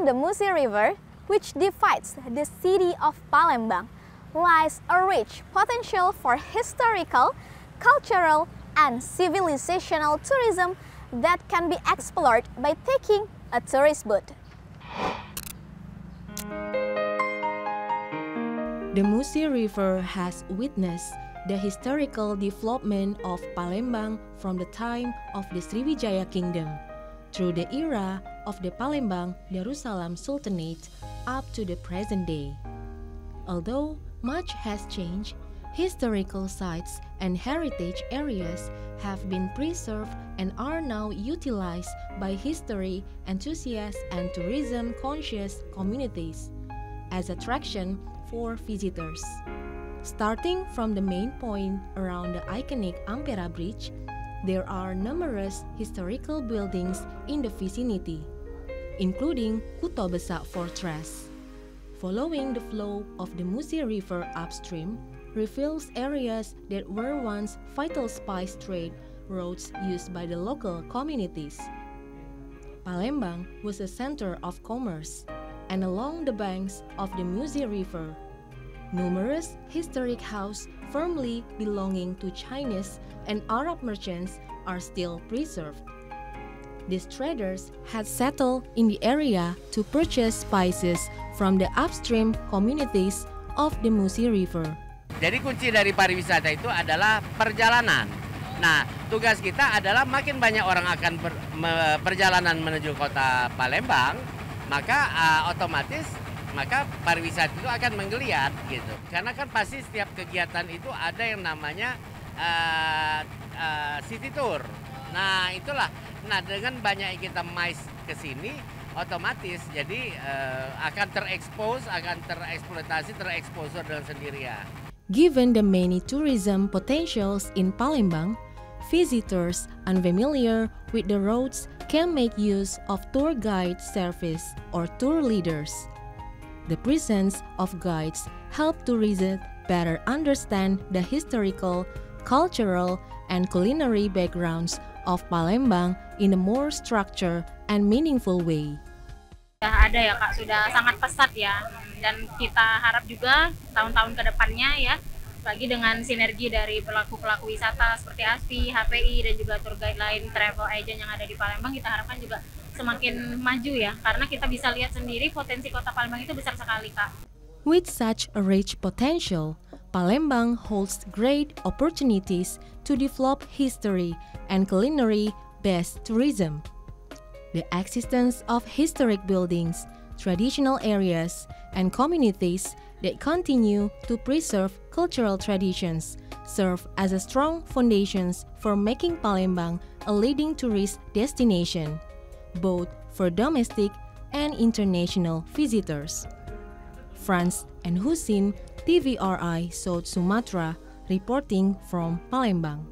the Musi River, which divides the city of Palembang, lies a rich potential for historical, cultural, and civilizational tourism that can be explored by taking a tourist boat. The Musi River has witnessed the historical development of Palembang from the time of the Sriwijaya Kingdom, through the era of the Palembang Darussalam Sultanate up to the present day. Although much has changed, historical sites and heritage areas have been preserved and are now utilized by history enthusiasts and tourism-conscious communities as attraction for visitors. Starting from the main point around the iconic Ampera Bridge, there are numerous historical buildings in the vicinity, including Kuto Besak Fortress. Following the flow of the Musi River upstream reveals areas that were once vital spice trade routes used by the local communities. Palembang was a center of commerce, and along the banks of the Musi River, numerous historic houses firmly belonging to Chinese and Arab merchants are still preserved. These traders had settled in the area to purchase spices from the upstream communities of the Musi River. Jadi kunci dari pariwisata itu adalah perjalanan. Nah, tugas kita adalah makin banyak orang akan perjalanan menuju kota Palembang, maka otomatis pariwisata itu akan menggeliat gitu. Karena kan pasti setiap kegiatan itu ada yang namanya city tour. Nah, itulah. Nah, dengan banyak kita mais ke sini, otomatis jadi akan tereksploitasi, tereksposur dengan sendirian. Given the many tourism potentials in Palembang, visitors unfamiliar with the roads can make use of tour guide service or tour leaders. The presence of guides help tourists better understand the historical, cultural, and culinary backgrounds of Palembang in a more structured and meaningful way. Sudah ada ya Kak, sudah sangat pesat ya, dan kita harap juga tahun-tahun ke depannya ya, lagi dengan sinergi dari pelaku-pelaku wisata seperti ASPI, HPI, dan juga tour guide lain, travel agent yang ada di Palembang, kita harapkan juga semakin maju ya, karena kita bisa lihat sendiri potensi kota Palembang itu besar sekali Kak. With such a rich potential, Palembang holds great opportunities to develop history and culinary-based tourism. The existence of historic buildings, traditional areas, and communities that continue to preserve cultural traditions serve as a strong foundations for making Palembang a leading tourist destination, both for domestic and international visitors. Franz and Husin, TVRI South Sumatra, reporting from Palembang.